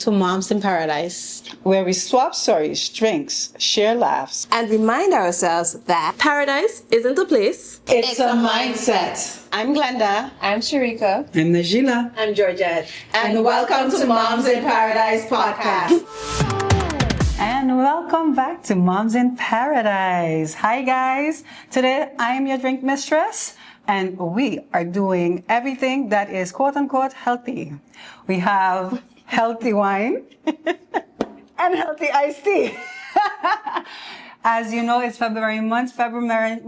to Moms in Paradise, where we swap stories, drinks, share laughs, and remind ourselves that paradise isn't a place. It's a mindset. I'm Glenda. I'm Sharika. I'm Najila. I'm Georgette. And welcome to Moms in Paradise podcast. And welcome back to Moms in Paradise. Hi guys. Today I am your drink mistress. And we are doing everything that is quote unquote healthy. We have healthy wine and healthy iced tea. As you know, it's February month. February.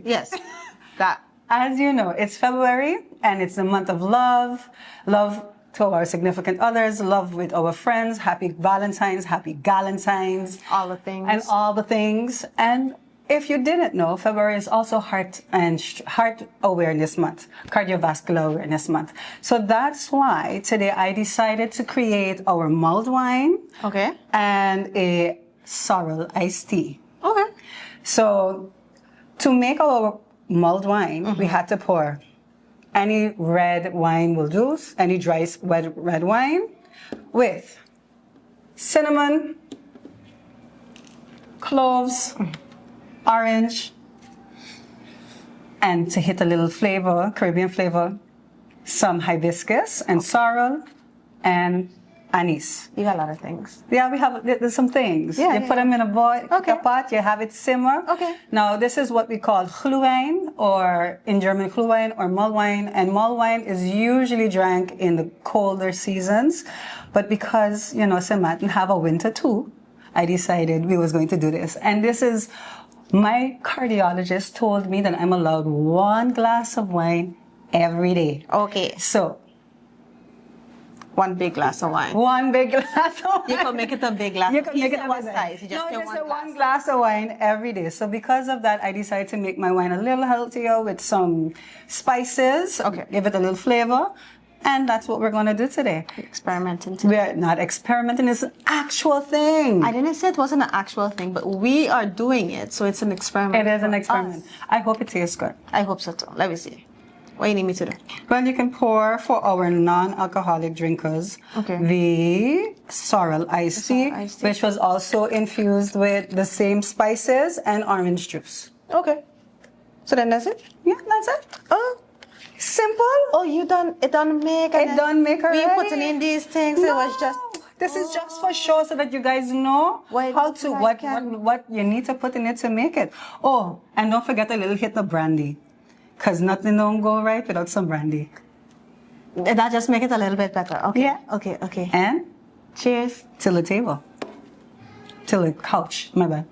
Yes. That. As you know, it's February and it's the month of love. Love to our significant others, love with our friends, happy Valentine's, happy Galentine's. All the things. And all the things. And if you didn't know, February is also Heart Awareness Month, Cardiovascular Awareness Month. So that's why today I decided to create our mulled wine. Okay. And a sorrel iced tea. Okay. So to make our mulled wine, we had to pour any red wine will do, any dry red wine with cinnamon, cloves, orange, and to hit a little flavor, Caribbean flavor, some hibiscus and sorrel and anise. You got a lot of things. Yeah, there's some things. You put them in a pot, you have it simmer. Okay. Now, this is what we call glühwein, or in German glühwein or mulled wine. And mulled wine is usually drank in the colder seasons. But because, St. Martin have a winter too, I decided we was going to do this. And this is, my cardiologist told me that I'm allowed 1 glass of wine every day. Okay. So, 1 big glass of wine. 1 big glass of wine. You can make it a big glass. You can make it what size? You just just one glass of wine every day. So because of that, I decided to make my wine a little healthier with some spices. Okay. Give it a little flavor. And that's what we're going to do today. Experimenting today. We're not experimenting. It's an actual thing. I didn't say it wasn't an actual thing, but we are doing it. So it's an experiment. It is an experiment. I hope it tastes good. I hope so too. Let me see. What do you need me to do? Well, you can pour for our non-alcoholic drinkers the sorrel iced tea, which was also infused with the same spices and orange juice. Okay. So then that's it? Yeah, that's it. Oh. Simple. Oh, it done make already. We putting in these things. No. It was just. This is just for show so that you guys know what you need to put in it to make it. Oh, and don't forget a little hit of brandy. Because nothing don't go right without some brandy. That just make it a little bit better. Okay. Yeah. Okay. And cheers. Till the table. Till the couch. My bad.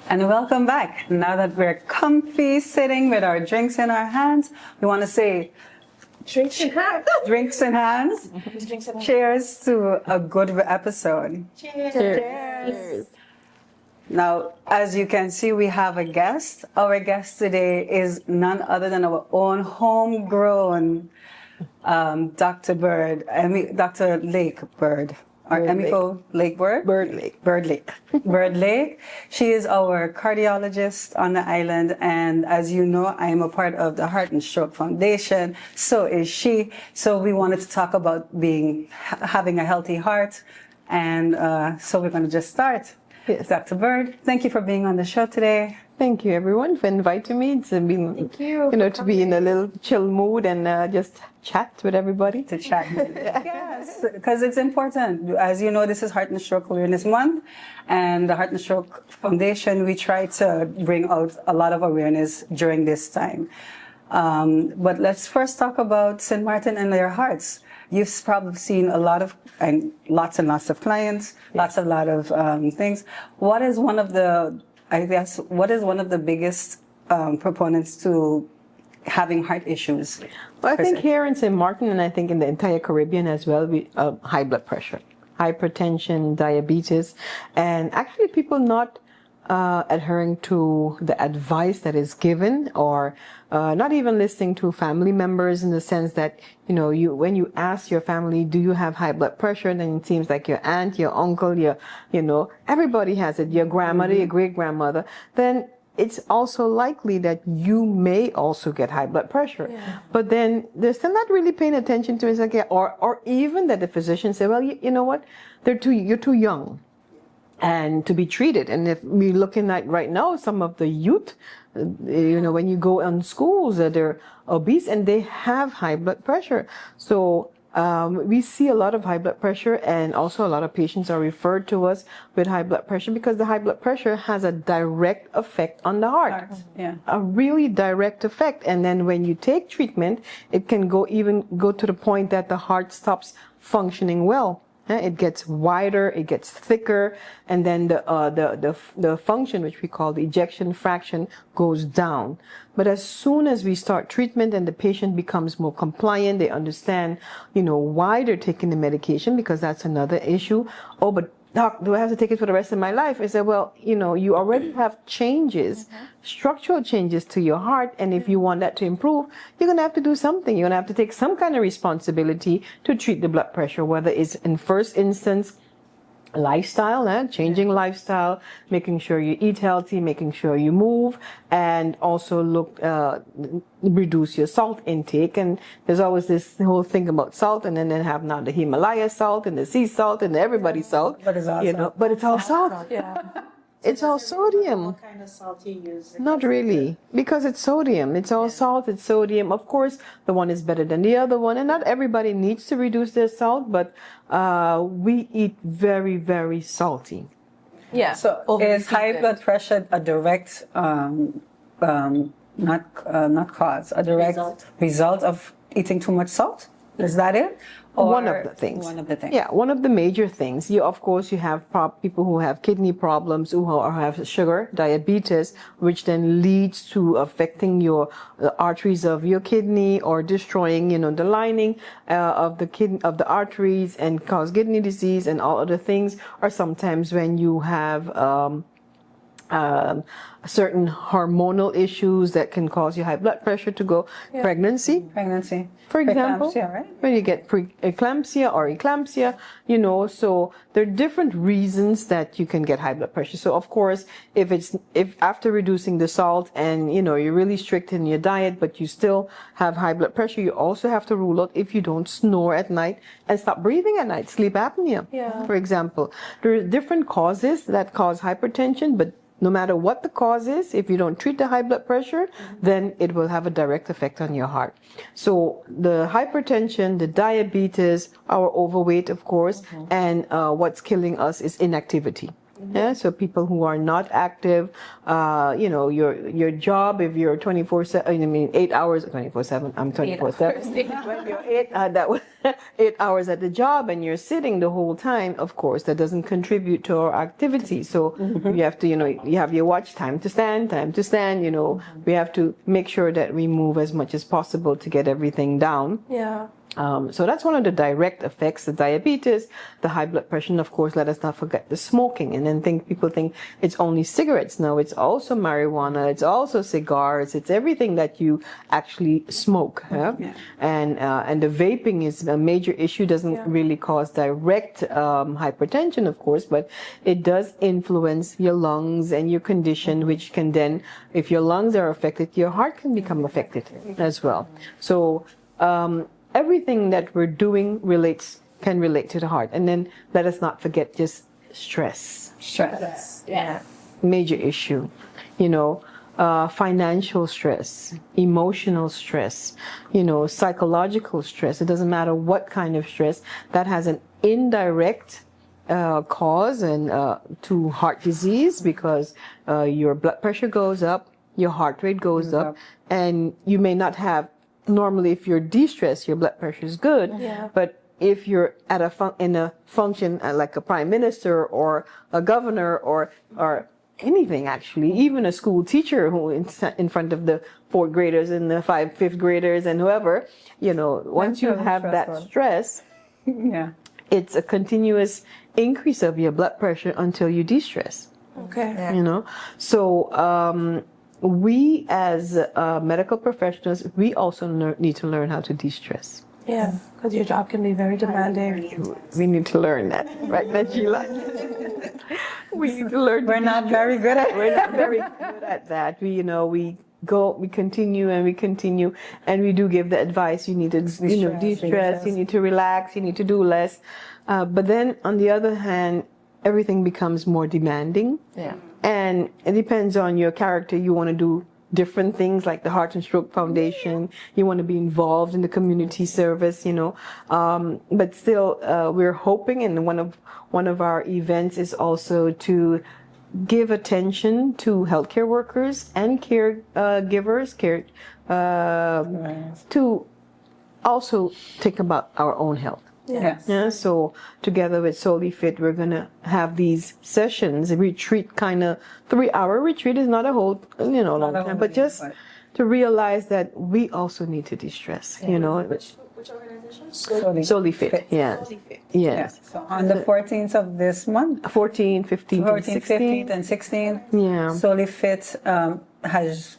And welcome back. Now that we're comfy sitting with our drinks in our hands, we want to say Drinks in hands. Drinks in hands. Cheers to a good episode. Cheers. Now, as you can see, we have a guest. Our guest today is none other than our own homegrown Dr. Lake Bird. Or Emiko Lake Bird? Bird Lake. She is our cardiologist on the island. And as you know, I am a part of the Heart and Stroke Foundation. So is she. So we wanted to talk about having a healthy heart. And so we're going to just start. Yes. Dr. Bird, thank you for being on the show today. Thank you, everyone, for inviting me. It's been, to be in a little chill mood and just chat with everybody. To chat. Yes, because it's important. As you know, this is Heart and Stroke Awareness Month, and the Heart and Stroke Foundation, we try to bring out a lot of awareness during this time. But let's first talk about St. Martin and their hearts. You've probably seen lots and lots of clients, Yes. lot of things. What is one of the biggest proponents to having heart issues? Well, I think here in St. Martin, and I think in the entire Caribbean as well, we high blood pressure, hypertension, diabetes, and actually people not adhering to the advice that is given, or not even listening to family members, in the sense that, when you ask your family, do you have high blood pressure? Then it seems like your aunt, your uncle, everybody has it, your grandmother, your great grandmother. Then it's also likely that you may also get high blood pressure. But then they're still not really paying attention to it. It's like, or even that the physician say, well, you know what, you're too young and to be treated. And if we're looking at right now, some of the youth, when you go on schools, they're obese and they have high blood pressure. So we see a lot of high blood pressure, and also a lot of patients are referred to us with high blood pressure because the high blood pressure has a direct effect on the heart. Yeah. A really direct effect. And then when you take treatment, it can go to the point that the heart stops functioning well. It gets wider, it gets thicker, and then the function, which we call the ejection fraction, goes down. But as soon as we start treatment and the patient becomes more compliant, they understand, why they're taking the medication, because that's another issue. Oh, but doc, do I have to take it for the rest of my life? I said, well, you already have changes, structural changes to your heart. And if you want that to improve, you're going to have to do something. You're going to have to take some kind of responsibility to treat the blood pressure, whether it's in first instance, lifestyle, changing lifestyle, making sure you eat healthy, making sure you move, and also reduce your salt intake. And there's always this whole thing about salt, and then they have now the Himalaya salt and the sea salt and everybody's salt. But it's all salt. But it's all salt. It's all sodium. What kind of salt you use? Not really, because it's sodium. It's all salt, it's sodium. Of course, the one is better than the other one, and not everybody needs to reduce their salt, but we eat very, very salty. Yeah. So is high blood pressure a direct, not cause, a direct result of eating too much salt? Is that it? Or One of the things. One of the things. Yeah, one of the major things. Of course, you have people who have kidney problems, who have sugar, diabetes, which then leads to affecting the arteries of your kidney, or destroying, the lining of the arteries, and cause kidney disease and all other things. Or sometimes when you have certain hormonal issues that can cause your high blood pressure to go. Pregnancy, for example, Preeclampsia, right? when you get preeclampsia or eclampsia, so there are different reasons that you can get high blood pressure. So of course, if after reducing the salt and you're really strict in your diet, but you still have high blood pressure, you also have to rule out if you don't snore at night and stop breathing at night, sleep apnea, for example. There are different causes that cause hypertension, but no matter what the cause is, if you don't treat the high blood pressure, then it will have a direct effect on your heart. So the hypertension, the diabetes, our overweight, of course, and what's killing us is inactivity. Yeah, so people who are not active, your job, if you're 24/7, 8 hours, 24/7, I'm 24/7. When you're 8 hours at the job and you're sitting the whole time, of course, that doesn't contribute to our activity. So you have to, you have your watch, time to stand, we have to make sure that we move as much as possible to get everything down. Yeah. So that's one of the direct effects, the diabetes, the high blood pressure, and of course, let us not forget the smoking. And then people think it's only cigarettes. No, it's also marijuana, it's also cigars, it's everything that you actually smoke. And the vaping is a major issue, doesn't really cause direct hypertension, of course, but it does influence your lungs and your condition, which can then, if your lungs are affected, your heart can become affected as well. So, everything that we're doing can relate to the heart. And then let us not forget just stress. Yeah. Major issue. Financial stress, emotional stress, psychological stress. It doesn't matter what kind of stress, that has an indirect cause and to heart disease, because your blood pressure goes up, your heart rate goes up, and you may not have. Normally, if you're de-stressed, your blood pressure is good. Yeah. But if you're at in a function like a prime minister or a governor or anything, actually, even a school teacher who in front of the 4th graders and the 5th graders and whoever, once you have that stress, it's a continuous increase of your blood pressure until you de-stress. Okay. So. We as medical professionals, we also need to learn how to de-stress. Yeah, because your job can be very demanding. We need to learn that, right, Sheila? We need to learn. We're not very good at We're not very good at that. We continue and we continue, and we do give the advice. You need to, de-stress. You need to relax. You need to do less. But then, on the other hand, everything becomes more demanding. Yeah. And it depends on your character. You want to do different things, like the Heart and Stroke Foundation. You want to be involved in the community service, But still, we're hoping, and one of our events is also to give attention to healthcare workers and caregivers, to also think about our own health. Yes. Yeah, so together with Solely Fit, we're gonna have these sessions, a retreat, kind of 3-hour retreat is not a whole, long time, but just to realize that we also need to de-stress, Which organization? Solely Fit, yeah. Yes. So on the 14th of this month, 14, 15, 14th, 15th, 16th. and 16th, Yeah. Solely Fit has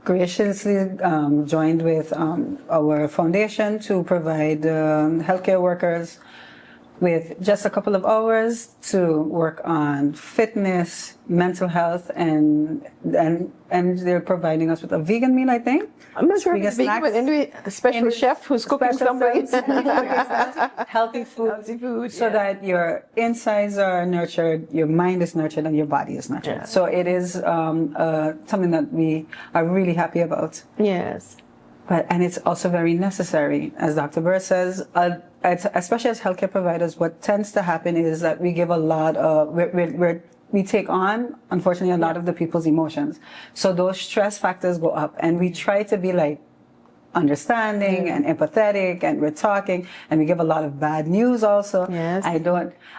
graciously joined with our foundation to provide healthcare workers with just a couple of hours to work on fitness, mental health, and they're providing us with a vegan meal, I think. I'm not sure if Vegan it's vegan, but snacks. anyway, a special chef who's cooking Special something. healthy food, Healthy food, so yeah. that your insides are nurtured, your mind is nurtured, and your body is nurtured. Yeah. So it is something that we are really happy about. Yes. And it's also very necessary, as Dr. Bird says. Especially as healthcare providers, what tends to happen is that we give a lot of we take on, unfortunately, a lot of the people's emotions. So those stress factors go up, and we try to be like understanding and empathetic, and we're talking, and we give a lot of bad news also. Yes.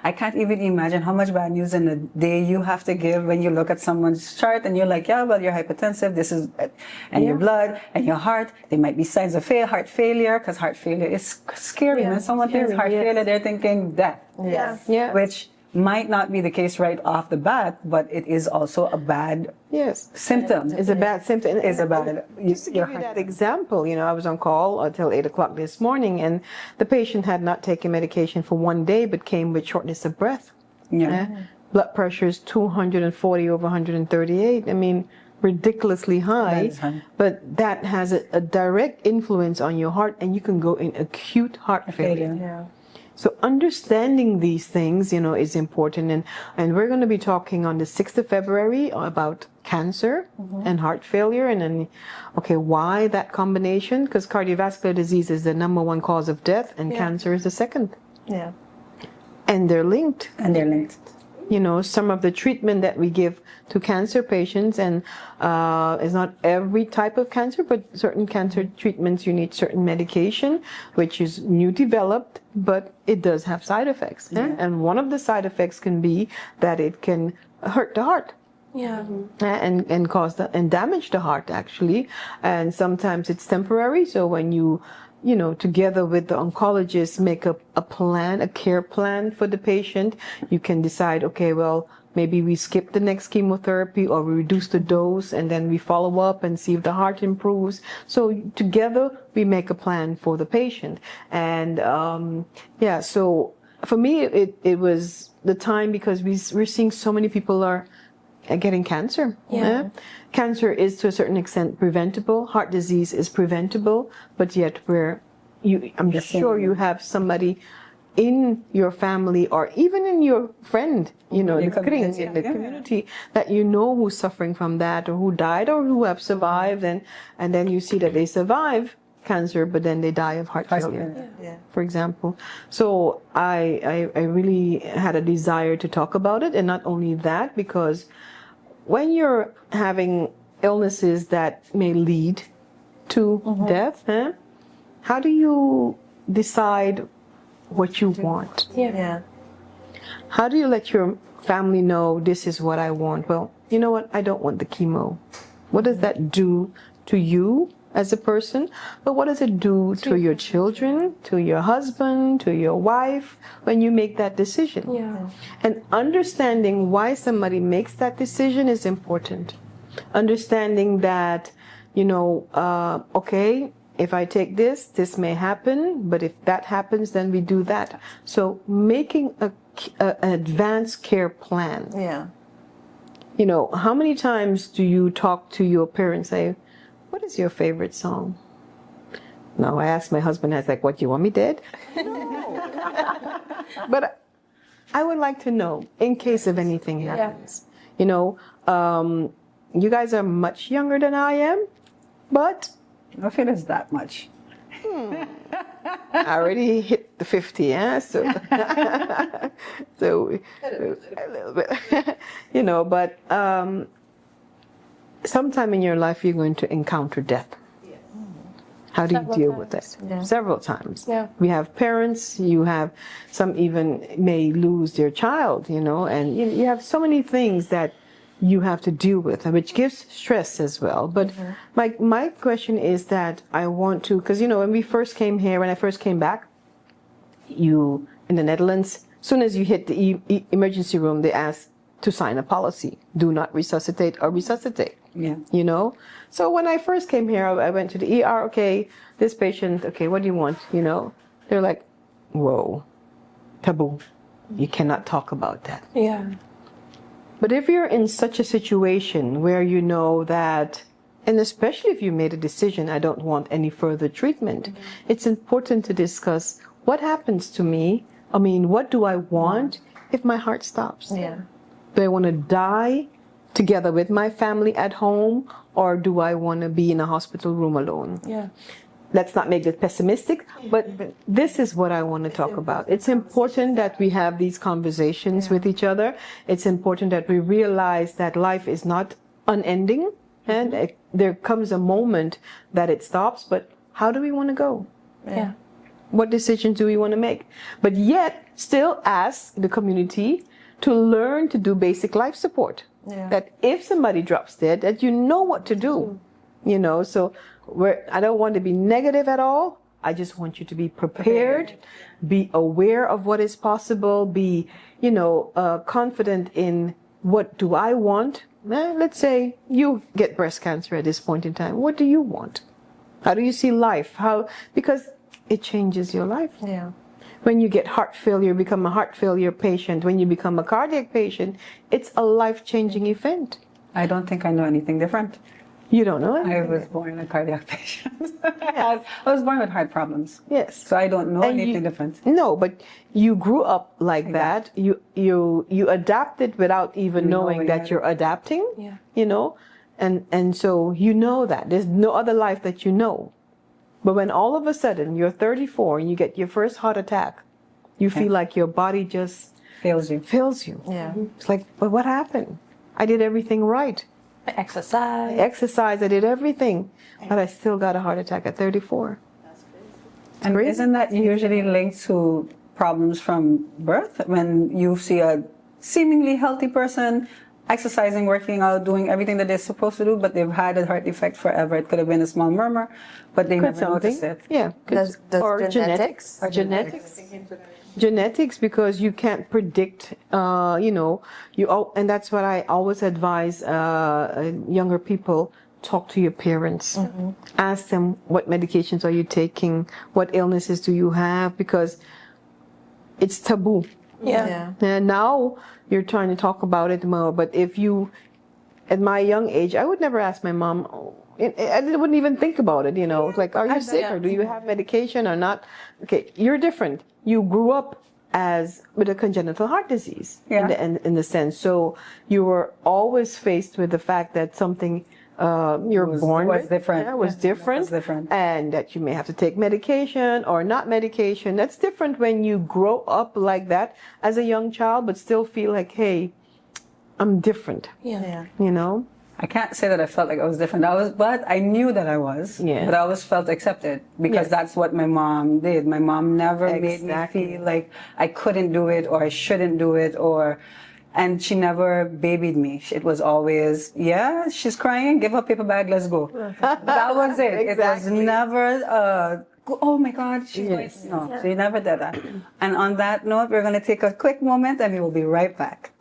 I can't even imagine how much bad news in a day you have to give when you look at someone's chart and you're like, yeah, well, you're hypertensive, and your blood and your heart, there might be signs of heart failure, because heart failure is scary. When someone thinks heart failure, they're thinking death. Yeah. Yeah. Which might not be the case right off the bat, but it is also a bad Yes. symptom. It's a bad symptom. It's a bad. Just to give you that example, I was on call until 8 o'clock this morning, and the patient had not taken medication for 1 day, but came with shortness of breath. Yeah. Blood pressure is 240 over 138. I mean, ridiculously high. That is high. But that has a direct influence on your heart, and you can go in acute heart failure. Yeah. So understanding these things, is important. And we're going to be talking on the 6th of February about cancer and heart failure. And then, why that combination? Because cardiovascular disease is the number one cause of death, and cancer is the second. Yeah. And they're linked. Some of the treatment that we give to cancer patients, and it's not every type of cancer, but certain cancer treatments, you need certain medication, which is new developed, but it does have side effects. And one of the side effects can be that it can hurt the heart. Yeah. And cause and damage the heart, actually. And sometimes it's temporary. So when you together with the oncologist, make a plan, a care plan for the patient, you can decide, maybe we skip the next chemotherapy, or we reduce the dose, and then we follow up and see if the heart improves. So together we make a plan for the patient. And so for me, it was the time, because we're seeing so many people are getting cancer. Yeah. Cancer is to a certain extent preventable. Heart disease is preventable, but yet I'm sure you have somebody in your family, or even in your friend, in the community, that who's suffering from that, or who died, or who have survived, and then you see that they survive cancer, but then they die of heart failure, for example. So I really had a desire to talk about it, and not only that, because when you're having illnesses that may lead to death, how do you decide what you want? Yeah. How do you let your family know, this is what I want? Well, you know what? I don't want the chemo. What does that do to you as a person? But what does it do to your children, to your husband, to your wife, when you make that decision? Yeah. And understanding why somebody makes that decision is important. Understanding that, if I take this may happen, but if that happens, then we do that. So making an advanced care plan. Yeah. You know, how many times do you talk to your parents and say, what is your favorite song? No, I asked my husband, I was like, what, you want me dead? No. But I would like to know, in case of anything happens. You know, you guys are much younger than I am, but I don't feel it's that much. I already hit the 50, yeah? So, so a little bit, you know, but sometime in your life you're going to encounter death. How do you deal with it? Yeah. Several times. Yeah. We have parents, you have some even may lose their child, you know, and you have so many things that you have to deal with, which gives stress as well. But my question is that I want to, because, you know, when I first came back, you, in the Netherlands, as soon as you hit the emergency room, they ask to sign a policy. Do not resuscitate or resuscitate. Yeah. You know? So when I first came here, I went to the ER, okay, this patient, okay, what do you want? You know? They're like, whoa, taboo. You cannot talk about that. Yeah. But if you're in such a situation where you know that, and especially if you made a decision, I don't want any further treatment, it's important to discuss what happens to me. I mean, what do I want if my heart stops? Yeah. Do I want to die together with my family at home, or do I want to be in a hospital room alone? Yeah. Let's not make it pessimistic, but this is what I want to talk about. It's important that we have these conversations with each other. It's important that we realize that life is not unending, and there comes a moment that it stops, but how do we want to go? Yeah. What decisions do we want to make? But yet, still ask the community to learn to do basic life support. Yeah. That if somebody drops dead, that you know what to do. You know, so I don't want to be negative at all. I just want you to be prepared, be aware of what is possible, be, you know, confident in what do I want. Let's say you get breast cancer at this point in time. What do you want? How do you see life? Because it changes your life. Yeah. When you get heart failure, become a heart failure patient. When you become a cardiac patient, it's a life-changing event. I don't think I know anything different. You don't know it? I was born a cardiac patient. I was born with heart problems. Yes. So I don't know And anything different. No, but you grew up like that. You adapted without even knowing that you're adapting. Yeah. You know, and so you know that there's no other life that you know. But when all of a sudden you're 34 and you get your first heart attack, you feel like your body just Fails you. fails you. Yeah. It's like, but what happened? I did everything right. Exercise. Exercise, I did everything, but I still got a heart attack at 34. And crazy. isn't that usually linked to problems from birth? When you see a seemingly healthy person exercising, working out, doing everything that they're supposed to do, but they've had a heart defect forever. It could have been a small murmur, but they never noticed it. Yeah. Does or genetics. genetics? Genetics. Genetics, because you can't predict, you know, and that's what I always advise younger people. Talk to your parents. Ask them, what medications are you taking? What illnesses do you have? Because it's taboo. Yeah. Yeah. And now you're trying to talk about it more. But if you, at my young age, I would never ask my mom. I wouldn't even think about it. You know, it's like, are you sick or do you have medication or not? Okay, you're different. You grew up with a congenital heart disease in the sense. So you were always faced with the fact that something you're born was with different. was different, Was different. and that you may have to take medication or not medication. That's different when you grow up like that as a young child, but still feel like, hey, I'm different. Yeah. You know? I can't say that I felt like I was different. But I knew that I was. Yeah. But I always felt accepted because Yes. that's what my mom did. My mom never made me Exactly. feel like I couldn't do it or I shouldn't do it and she never babied me. It was always, yeah, she's crying, give her a paper bag, let's go. That was it. It was Exactly. never, oh my God, she's Yes. going. No, she never did that. And on that note, we're going to take a quick moment and we will be right back.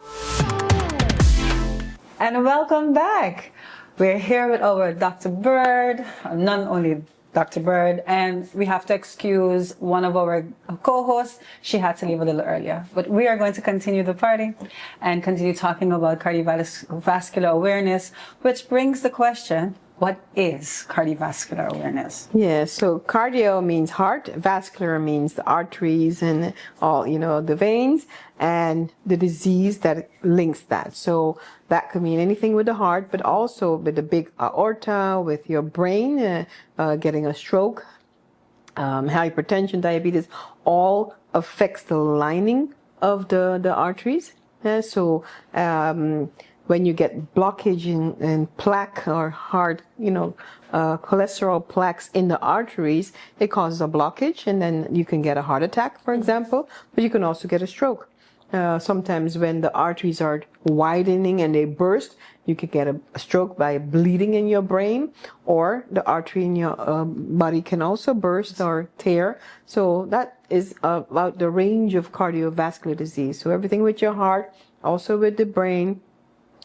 And welcome back. We're here with our Dr. Bird, none only Dr. Bird, and we have to excuse one of our co-hosts. She had to leave a little earlier, but we are going to continue the party and continue talking about cardiovascular awareness, which brings the question, what is cardiovascular awareness? Yeah, so cardio means heart, vascular means the arteries and all, the veins, and the disease that links that. So that could mean anything with the heart, but also with the big aorta, with your brain, getting a stroke, hypertension, diabetes, all affects the lining of the arteries. So when you get blockage in plaque or hard, cholesterol plaques in the arteries, it causes a blockage, and then you can get a heart attack, for example, but you can also get a stroke. Sometimes when the arteries are widening and they burst, you could get a stroke by bleeding in your brain, or the artery in your body can also burst or tear. So that is about the range of cardiovascular disease. So everything with your heart, also with the brain,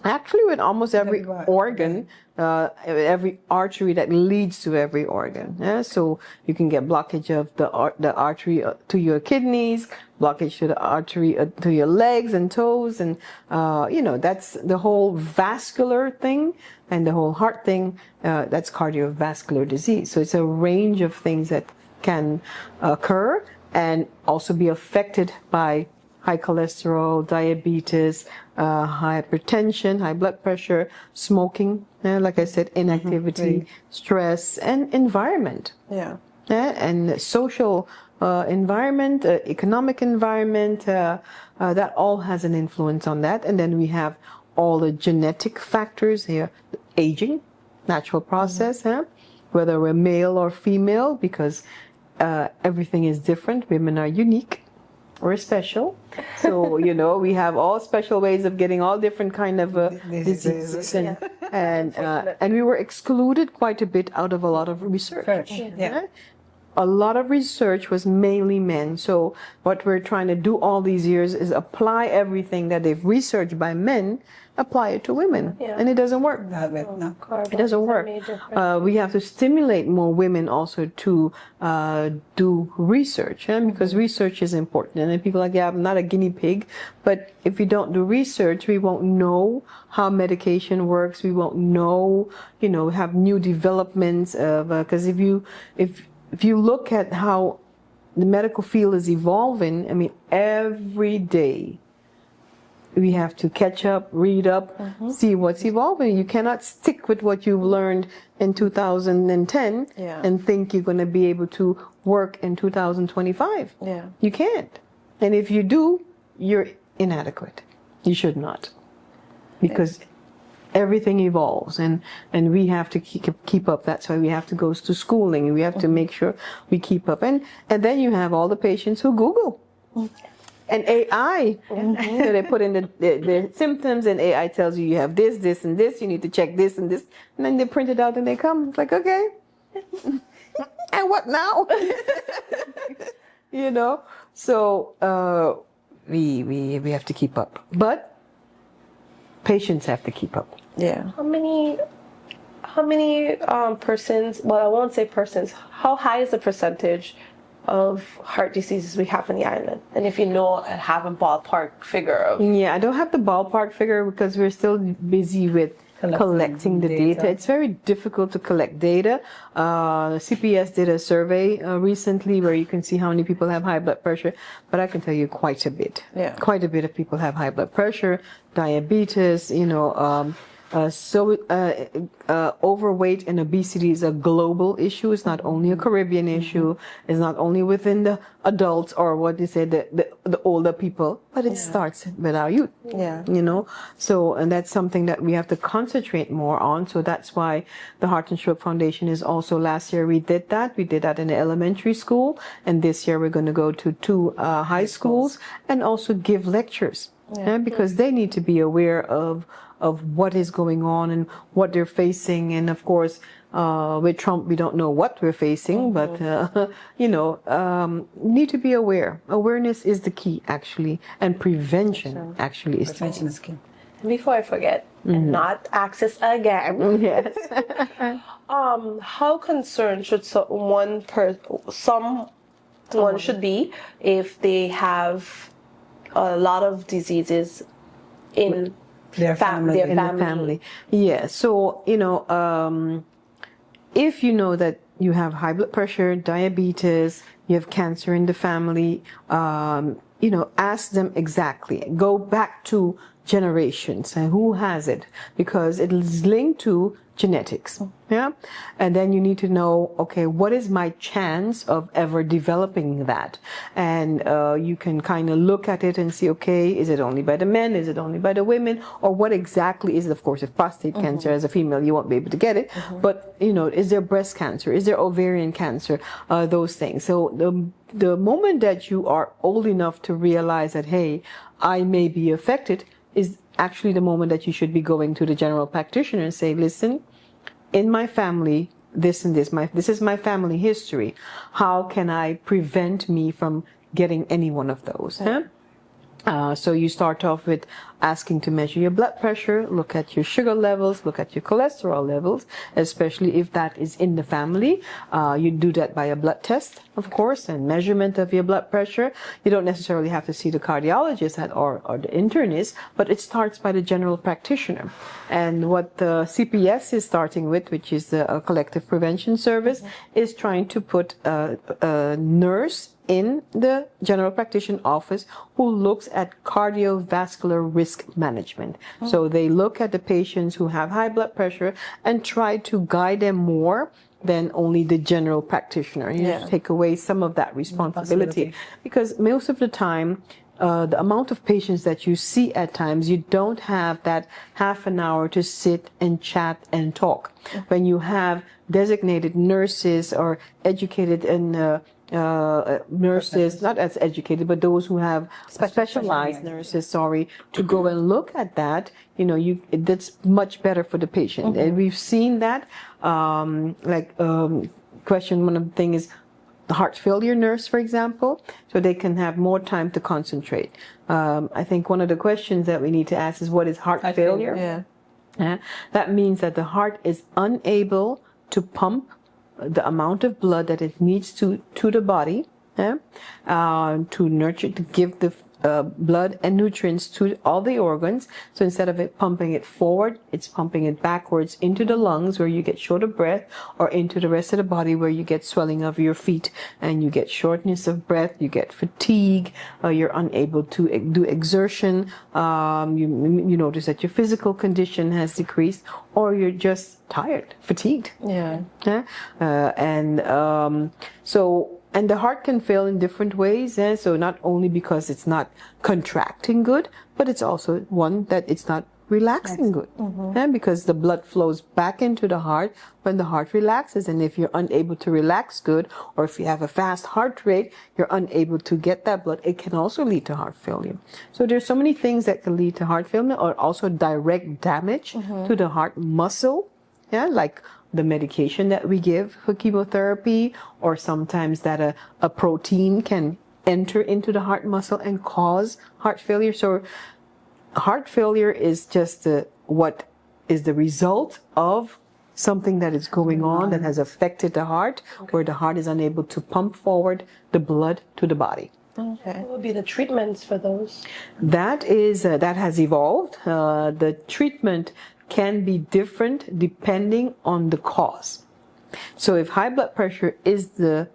actually with almost every organ, every artery that leads to every organ. So you can get blockage of the artery to your kidneys, blockage to the artery to your legs and toes, and that's the whole vascular thing, and the whole heart thing. That's cardiovascular disease. So it's a range of things that can occur and also be affected by high cholesterol, diabetes, hypertension, high blood pressure, smoking, like I said, inactivity, stress, and environment. Yeah. And social environment, economic environment, that all has an influence on that. And then we have all the genetic factors here, aging, natural process, whether we're male or female, because everything is different. Women are unique. We're special. So, we have all special ways of getting all different kind of diseases. And we were excluded quite a bit out of a lot of research. A lot of research was mainly men. So what we're trying to do all these years is apply everything that they've researched by men, apply it to women. And it doesn't work. It doesn't work. We have to stimulate more women also to do research, because research is important. And then people are like, yeah, I'm not a guinea pig. But if we don't do research, we won't know how medication works. We won't know, have new developments of, because if you look at how the medical field is evolving, every day we have to catch up, read up, see what's evolving. You cannot stick with what you've learned in 2010 and think you're going to be able to work in 2025. You can't. And if you do, you're inadequate. You should not. Because everything evolves, and we have to keep up. That's why we have to go to schooling. We have to make sure we keep up. And then you have all the patients who Google. And AI, so they put in the symptoms, and AI tells you have this, this, and this. You need to check this and this, and then they print it out and they come. It's like, okay, and what now? So we have to keep up, but patients have to keep up. Yeah. How many persons? Well, I won't say persons. How high is the percentage of heart diseases we have on the island? And if you know and have a ballpark figure of... Yeah, I don't have the ballpark figure because we're still busy with collecting the data. It's very difficult to collect data. CPS did a survey recently where you can see how many people have high blood pressure, but I can tell you quite a bit. Yeah. Quite a bit of people have high blood pressure, diabetes, overweight and obesity is a global issue. It's not only a Caribbean issue. It's not only within the adults or what they say, the older people, but it starts with our youth. Yeah. So, and that's something that we have to concentrate more on. So that's why the Heart and Stroke Foundation is also, last year we did that. We did that in the elementary school. And this year we're going to go to 2 high schools and also give lectures. Because they need to be aware of what is going on and what they're facing. And of course, with Trump, we don't know what we're facing, but, need to be aware. Awareness is the key, actually. And prevention, actually, is the key. Is key. Before I forget, and not access again. Yes. How concerned should someone should be if they have a lot of diseases in Their family. their in the family. Yeah. So, if you know that you have high blood pressure, diabetes, you have cancer in the family, ask them exactly. Go back to generations and who has it, because it is linked to genetics. Yeah. And then you need to know, okay, what is my chance of ever developing that? And you can kind of look at it and see, okay, is it only by the men? Is it only by the women? Or what exactly is it? Of course, if prostate cancer as a female, you won't be able to get it. But, is there breast cancer? Is there ovarian cancer? Those things. So the moment that you are old enough to realize that, hey, I may be affected, is actually the moment that you should be going to the general practitioner and say, listen, in my family, this and this, this is my family history. How can I prevent me from getting any one of those? Huh? So you start off with asking to measure your blood pressure, look at your sugar levels, look at your cholesterol levels, especially if that is in the family. You do that by a blood test, of course, and measurement of your blood pressure. You don't necessarily have to see the cardiologist or the internist, but it starts by the general practitioner. And what the CPS is starting with, which is the Collective Prevention Service, is trying to put a nurse in the general practitioner office who looks at cardiovascular risk management. So they look at the patients who have high blood pressure and try to guide them more than only the general practitioner. You just take away some of that responsibility. Because most of the time, the amount of patients that you see at times, you don't have that half an hour to sit and chat and talk. When you have designated nurses or educated and nurses, not as educated, but those who have specialized nurses, to go and look at that, that's much better for the patient. And we've seen that, question, one of the things is the heart failure nurse, for example, so they can have more time to concentrate. I think one of the questions that we need to ask is, what is heart failure? That means that the heart is unable to pump the amount of blood that it needs to the body, to nurture, to give the blood and nutrients to all the organs. So instead of it pumping it forward, it's pumping it backwards into the lungs, where you get short of breath, or into the rest of the body, where you get swelling of your feet and you get shortness of breath, you get fatigue, you're unable to do exertion, you notice that your physical condition has decreased, or you're just tired, fatigued. And the heart can fail in different ways. So not only because it's not contracting good, but it's also one that it's not relaxing good. Because the blood flows back into the heart when the heart relaxes. And if you're unable to relax good, or if you have a fast heart rate, you're unable to get that blood, it can also lead to heart failure. So there's so many things that can lead to heart failure, or also direct damage to the heart muscle. Like the medication that we give for chemotherapy, or sometimes that a protein can enter into the heart muscle and cause heart failure. So heart failure is just what is the result of something that is going on that has affected the heart, where the heart is unable to pump forward the blood to the body. What would be the treatments for those? That has evolved. The treatment can be different depending on the cause. So if high blood pressure is the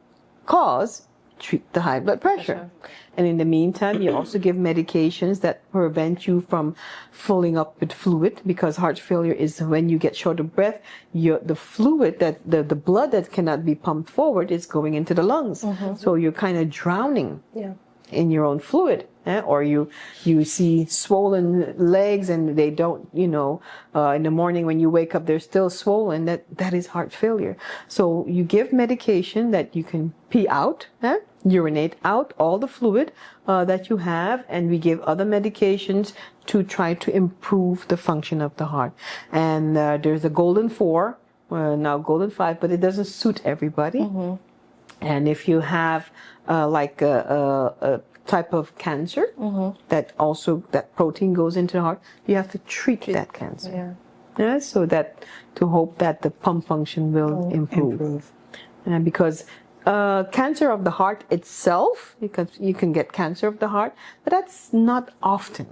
cause, treat the high blood pressure. And in the meantime, you also give medications that prevent you from filling up with fluid, because heart failure is when you get short of breath, the fluid, that the blood that cannot be pumped forward, is going into the lungs. So you're kind of drowning in your own fluid. Or you see swollen legs, and they don't, in the morning when you wake up, they're still swollen. That is heart failure. So you give medication that you can pee out, urinate out all the fluid that you have, and we give other medications to try to improve the function of the heart. And there's a golden 4, now golden 5, but it doesn't suit everybody. And if you have a type of cancer that protein goes into the heart, you have to treat that cancer. Yeah, so that to hope that the pump function will improve. Because cancer of the heart itself, because you can get cancer of the heart, but that's not often.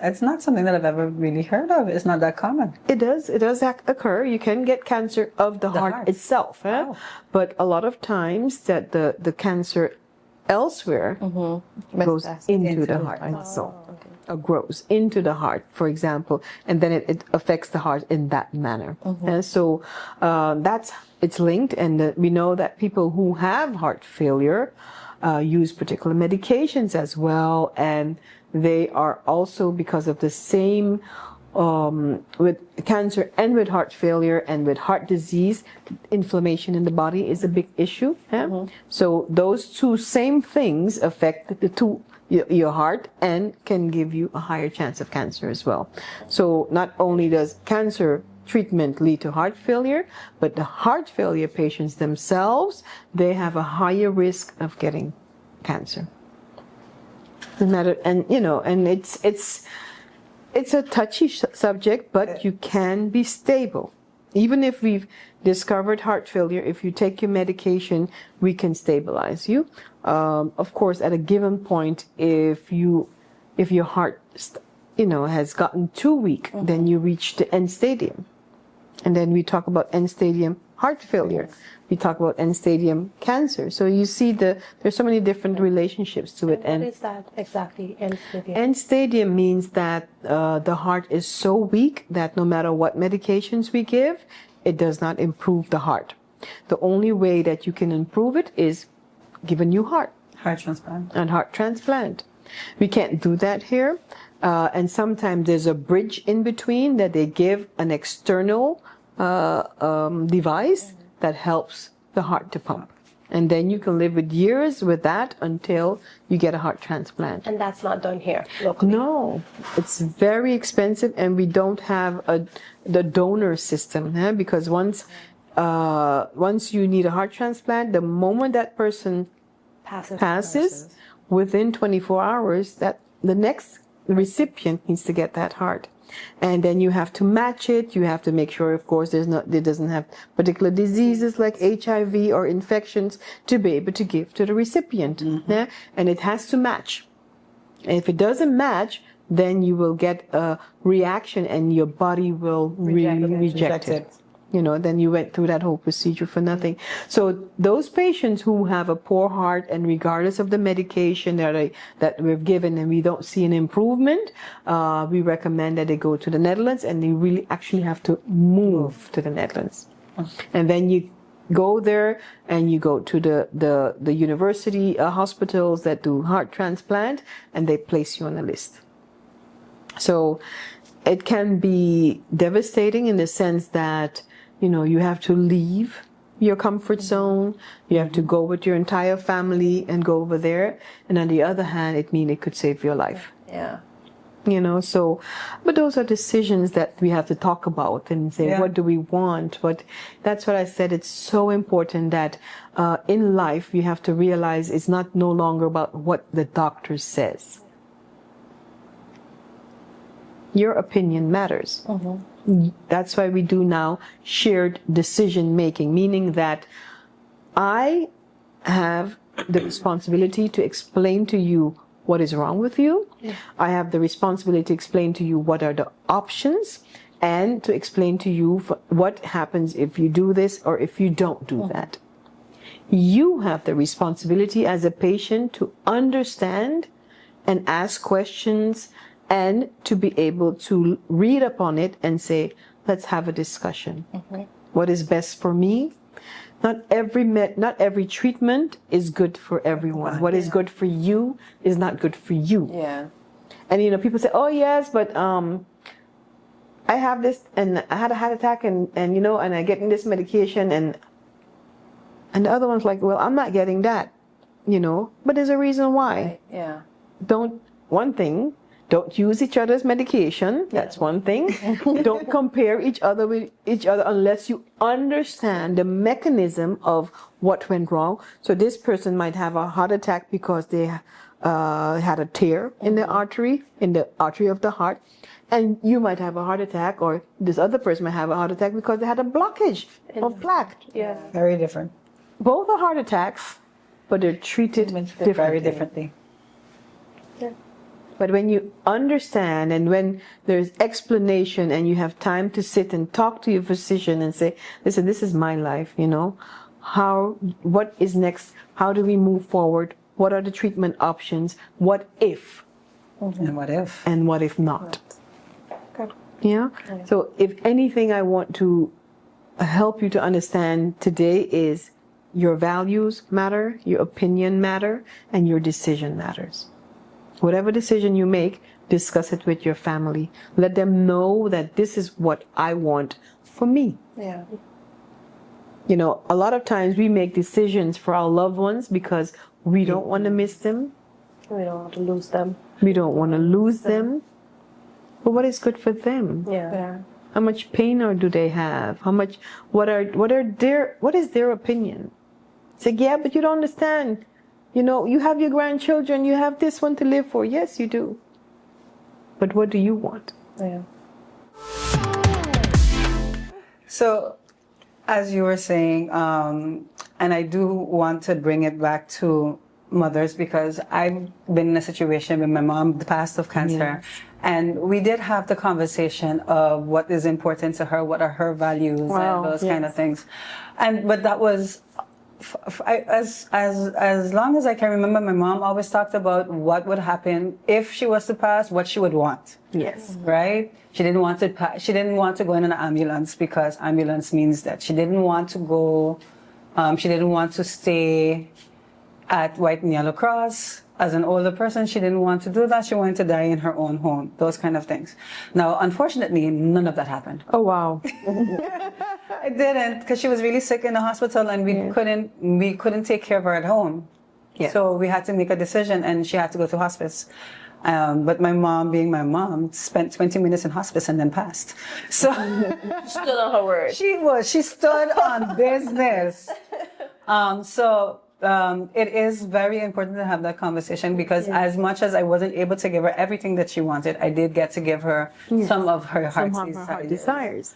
It's not something that I've ever really heard of. It's not that common. It does occur. You can get cancer of the heart itself, Wow. but a lot of times that the cancer elsewhere goes into the heart also. Grows into the heart, for example, and then it affects the heart in that manner. And so it's linked, and we know that people who have heart failure use particular medications as well, and they are also, because of the same with cancer and with heart failure and with heart disease, inflammation in the body is a big issue. So those two same things affect your heart and can give you a higher chance of cancer as well. So not only does cancer treatment lead to heart failure, but the heart failure patients themselves, they have a higher risk of getting cancer. And it's a touchy subject, but you can be stable. Even if we've discovered heart failure, if you take your medication, we can stabilize you. Of course, at a given point, if your heart, has gotten too weak, then you reach the end stadium. And then we talk about end stadium heart failure. We talk about end stadium cancer. So you see there's so many different relationships to it. And what is that exactly, end stadium? End stadium means that the heart is so weak that no matter what medications we give, it does not improve the heart. The only way that you can improve it is give a new heart. Heart transplant. And heart transplant. We can't do that here. And sometimes there's a bridge in between that they give an external device that helps the heart to pump. And then you can live with years with that until you get a heart transplant. And that's not done here locally? No, it's very expensive, and we don't have the donor system, because once you need a heart transplant, the moment that person passes, within 24 hours, that the next recipient needs to get that heart. And then you have to match it. You have to make sure, of course, it doesn't have particular diseases like HIV or infections to be able to give to the recipient. And it has to match. And if it doesn't match, then you will get a reaction and your body will reject it. Then you went through that whole procedure for nothing. So those patients who have a poor heart, and regardless of the medication that we've given and we don't see an improvement, we recommend that they go to the Netherlands, and they really actually have to move to the Netherlands. And then you go there and you go to the university hospitals that do heart transplant, and they place you on a list. So it can be devastating in the sense that you have to leave your comfort zone. You have to go with your entire family and go over there. And on the other hand, it could save your life. Yeah. But those are decisions that we have to talk about and say, what do we want? But that's what I said. It's so important that in life, you have to realize it's no longer about what the doctor says. Your opinion matters. That's why we do now shared decision making, meaning that I have the responsibility to explain to you what is wrong with you. I have the responsibility to explain to you what are the options, and to explain to you what happens if you do this or if you don't do that. You have the responsibility as a patient to understand and ask questions, and to be able to read upon it and say, let's have a discussion. What is best for me? Not every treatment is good for everyone. What is good for you is not good for you. Yeah. And people say, oh yes, but I have this, and I had a heart attack, and I getting this medication, and the other one's like, well, I'm not getting that, but there's a reason why. Right. Yeah. Don't use each other's medication. That's one thing. Don't compare each other with each other unless you understand the mechanism of what went wrong. So this person might have a heart attack because they had a tear in the artery of the heart, and you might have a heart attack, or this other person might have a heart attack because they had a blockage of plaque. Yeah. Very different. Both are heart attacks, but they're treated differently. Very differently. But when you understand, and when there's explanation, and you have time to sit and talk to your physician and say, listen, this is my life, what is next? How do we move forward? What are the treatment options? What if? And what if? And what if not? Okay. Yeah? So if anything I want to help you to understand today is your values matter, your opinion matter, and your decision matters. Whatever decision you make, discuss it with your family. Let them know that this is what I want for me. Yeah. A lot of times we make decisions for our loved ones because we don't want to miss them. We don't want to lose them. We don't want to lose them. But what is good for them? Yeah. How much pain do they have? What is their opinion? It's like, yeah, but you don't understand. You have your grandchildren, you have this one to live for. Yes, you do. But what do you want? Yeah. So, as you were saying, and I do want to bring it back to mothers, because I've been in a situation with my mom passed of cancer, and we did have the conversation of what is important to her, what are her values, and those kind of things. But that was, as long as I can remember, my mom always talked about what would happen if she was to pass, what she would want. Yes. Right? She didn't want to. She didn't want to go in an ambulance, because ambulance means that she didn't want to go. She didn't want to stay at White and Yellow Cross. As an older person, she didn't want to do that. She wanted to die in her own home. Those kind of things. Now, unfortunately, none of that happened. Oh, wow. It didn't, because she was really sick in the hospital, and we couldn't take care of her at home. Yes. So we had to make a decision, and she had to go to hospice. But my mom, being my mom, spent 20 minutes in hospice and then passed. So Stood on her word. she stood on business. It is very important to have that conversation, because as much as I wasn't able to give her everything that she wanted, I did get to give her some of her heart's desires.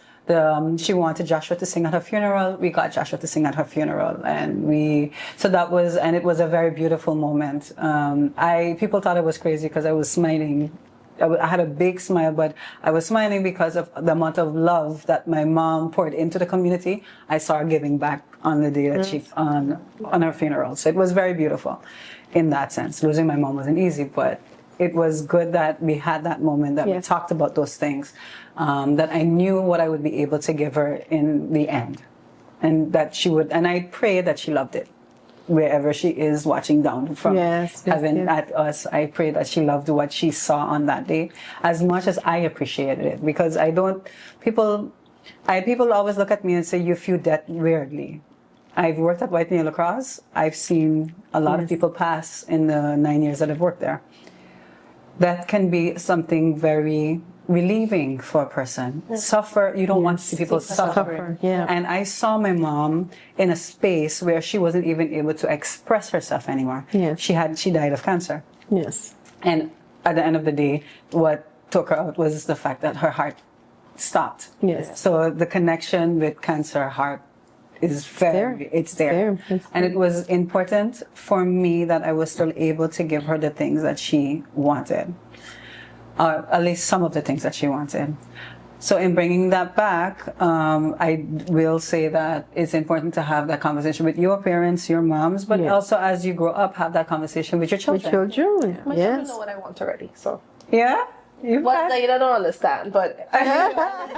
She wanted Joshua to sing at her funeral. We got Joshua to sing at her funeral, and it was a very beautiful moment. People thought I was crazy because I was smiling. I had a big smile, but I was smiling because of the amount of love that my mom poured into the community. I saw her giving back on the day that on her funeral. So it was very beautiful in that sense. Losing my mom wasn't easy, but it was good that we had that moment, that we talked about those things, that I knew what I would be able to give her in the end, and that she would, and I pray that she loved it. Wherever she is watching down from heaven at us, I pray that she loved what she saw on that day as much as I appreciated it. Because people always look at me and say, you view death weirdly. I've worked at White and Yellow Cross. I've seen a lot of people pass in the 9 years that I've worked there. That can be something very relieving for a person. Suffer, you don't want to see people suffer. And I saw my mom in a space where she wasn't even able to express herself anymore. She died of cancer. And at the end of the day, what took her out was the fact that her heart stopped. So the connection with cancer heart is it's there. And it was important for me that I was still able to give her the things that she wanted. At least some of the things that she wanted. So in bringing that back, I will say that it's important to have that conversation with your parents, your moms, but also as you grow up, have that conversation with your children. My children know what I want already, so. Yeah? What they don't understand, but I have that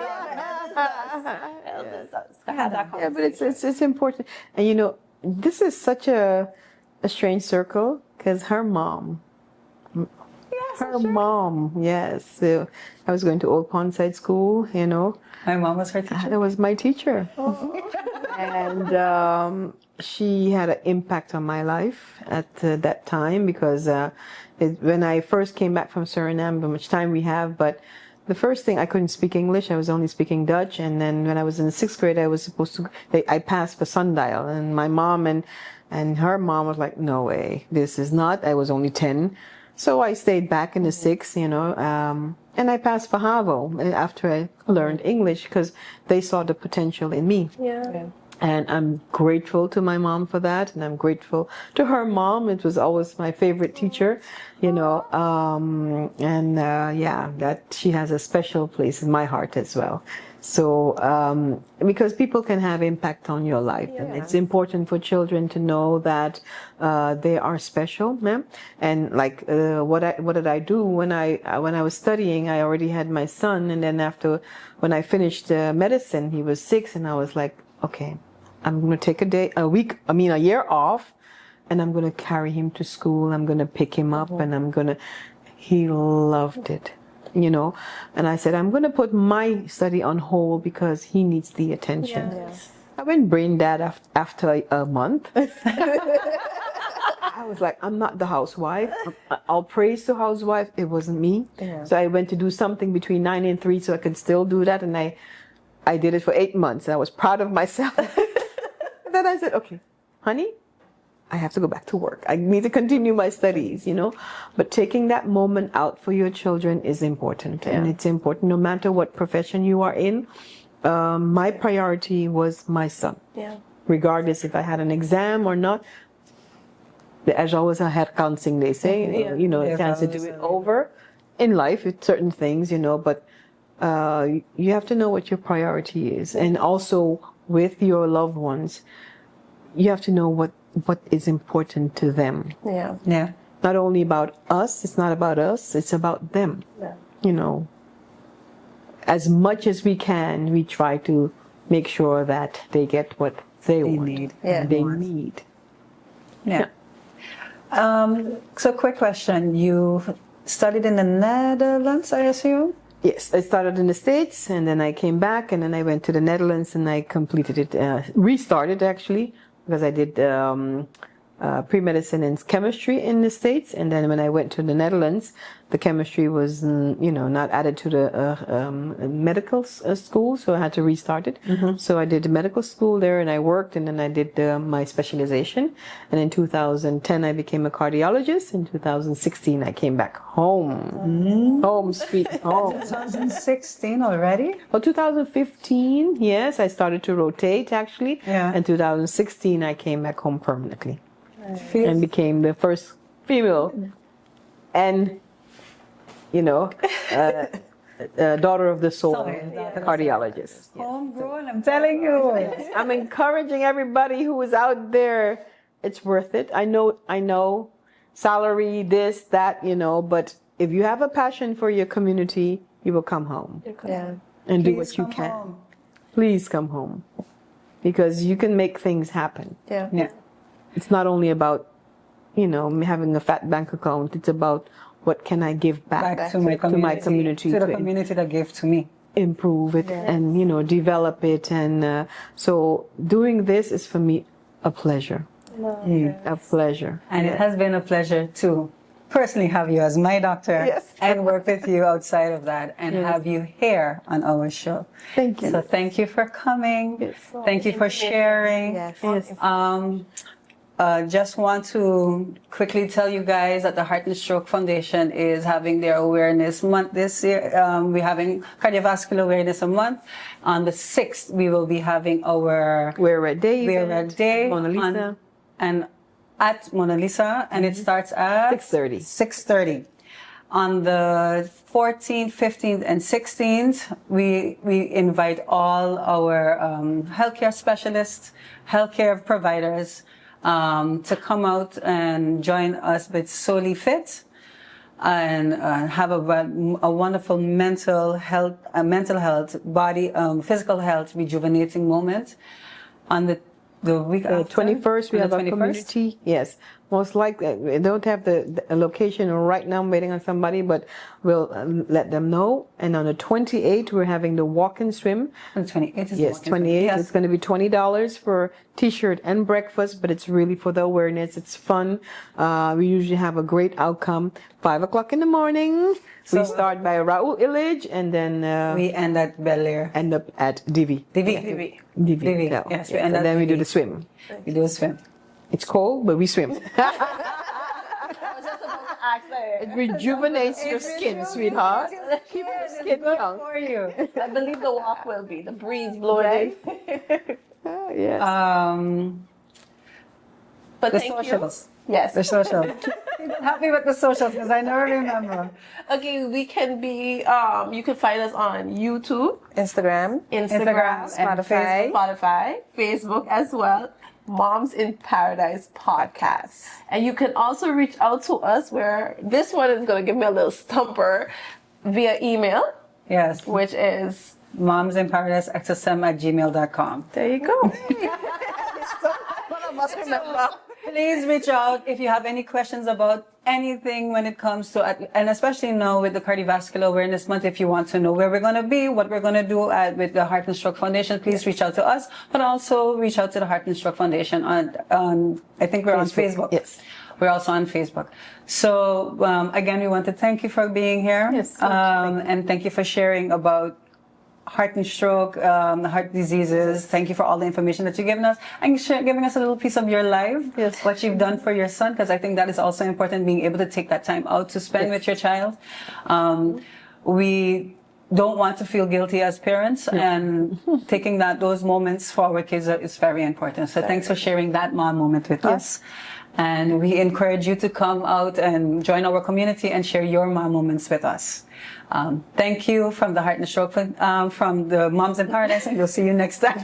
conversation. Yeah, but it's important. And this is such a strange circle, because her mom, so I was going to Old Pondside School, My mom was her teacher. That was my teacher. And she had an impact on my life at that time, because when I first came back from Suriname, how much time we have, but the first thing, I couldn't speak English. I was only speaking Dutch. And then when I was in the 6th grade, I was supposed to, I passed for sundial. And my mom and her mom was like, no way, this is not. I was only 10. So I stayed back in the 6th, and I passed for HAVO after I learned English because they saw the potential in me. Yeah. And I'm grateful to my mom for that, and I'm grateful to her mom. It was always my favorite teacher, that she has a special place in my heart as well. So, because people can have impact on your life, and it's important for children to know that they are special, ma'am. And like, what did I do when I was studying? I already had my son, and then when I finished medicine, he was 6, and I was like, okay, I'm going to take a year off, and I'm going to carry him to school. I'm going to pick him up, and he loved it, and I said, I'm going to put my study on hold because he needs the attention. Yes. I went brain dead after a month. I was like, I'm not the housewife. I'll praise the housewife. It wasn't me. Yeah. So I went to do something between 9 and 3 so I could still do that. And I did it for 8 months. I was proud of myself. And then I said, okay, honey, I have to go back to work. I need to continue my studies, But taking that moment out for your children is important. And it's important no matter what profession you are in. My priority was my son. Yeah. Regardless if I had an exam or not. As always, I had counseling, they say, a chance to do it over in life with certain things, but you have to know what your priority is. And also with your loved ones, you have to know what is important to them. Yeah. Yeah. Not only about us, it's not about us, it's about them. Yeah. As much as we can, we try to make sure that they get what they want. need. Yeah. They need. Yeah. So quick question. You studied in the Netherlands, I assume? Yes, I started in the States, and then I came back, and then I went to the Netherlands, and I completed it, restarted actually, because I did pre-medicine and chemistry in the States, and then when I went to the Netherlands, the chemistry was, not added to the medical school, so I had to restart it. So I did the medical school there, and I worked, and then I did my specialization. And in 2010, I became a cardiologist. In 2016, I came back home. Home, sweet home. 2016 already? Well, 2015, yes, I started to rotate, actually. Yeah. And 2016, I came back home permanently. Feels- And became the first female and daughter of the soul cardiologist. Homegrown, I'm telling you. I'm encouraging everybody who is out there. It's worth it. I know, salary, this, that, but if you have a passion for your community, you will come home Yeah. and do Please what you come can. home. Please come home because you can make things happen. Yeah. Yeah. It's not only about, having a fat bank account. It's about what can I give back, To my community. To the to community that gave to me. improve it and, develop it. And so doing this is for me a pleasure. A pleasure. And it has been a pleasure to personally have you as my doctor Yes. and work with you outside of that and have you here on our show. Thank you. So thank you for coming. Yes. Thank you for sharing. Yes. Just want to quickly tell you guys that the Heart and Stroke Foundation is having their awareness month this year. We're having cardiovascular awareness month. On the 6th, we will be having our We're Red Day. We're Red Day Mona Lisa. and at Mona Lisa, and it starts at 6:30. 6:30. On the 14th, 15th, and 16th, we invite all our healthcare specialists, healthcare providers to come out and join us with Solely Fit and have a wonderful mental health, body, physical health rejuvenating moment. On the week after, 21st, we on have the a 21st? community. Yes, most likely. We don't have the location right now. I'm waiting on somebody, but we'll let them know. And on the 28th, we're having the walk and swim. On the 28th is Yes, 28th. Yes. It's going to be $20 for t-shirt and breakfast, but it's really for the awareness. It's fun. We usually have a great outcome. 5 o'clock in the morning. So- We start by Raoul Village and then We end at Bel Air. end up at Divi. Divi. Divi. Yes, we end And at then we do Divi. the swim. We do a swim. It's cold, but we swim. It rejuvenates your skin, sweetheart. Keep your skin young. For you. I believe the walk will be the breeze blowing in. Yes. But The thank socials. you. Yes. The socials. Help me with the socials because I never remember. Okay, we can be. You can find us on YouTube, Instagram, Instagram, and Spotify. Spotify, Facebook as well. Moms in Paradise podcast. And you can also reach out to us where this one is going to give me a little stumper via email, Yes. which is, momsinparadiseXSM@gmail.com. there you go. Please reach out if you have any questions about anything when it comes to, and especially now with the Cardiovascular Awareness Month, if you want to know where we're going to be, what we're going to do with the Heart and Stroke Foundation, please reach out to us, but also reach out to the Heart and Stroke Foundation on I think we're on Facebook. Yes. We're also on Facebook. So again, we want to thank you for being here. Yes. And thank you for sharing about heart and stroke, heart diseases. Thank you for all the information that you've given us and giving us a little piece of your life. Yes. What you've done for your son, because I think that is also important, being able to take that time out to spend with your child. We don't want to feel guilty as parents, and taking those moments for our kids is very important. So thanks for sharing that mom moment with us. And we encourage you to come out and join our community and share your mom moments with us. Thank you from the Heart and Stroke, from the Moms in Paradise, and we'll see you next time.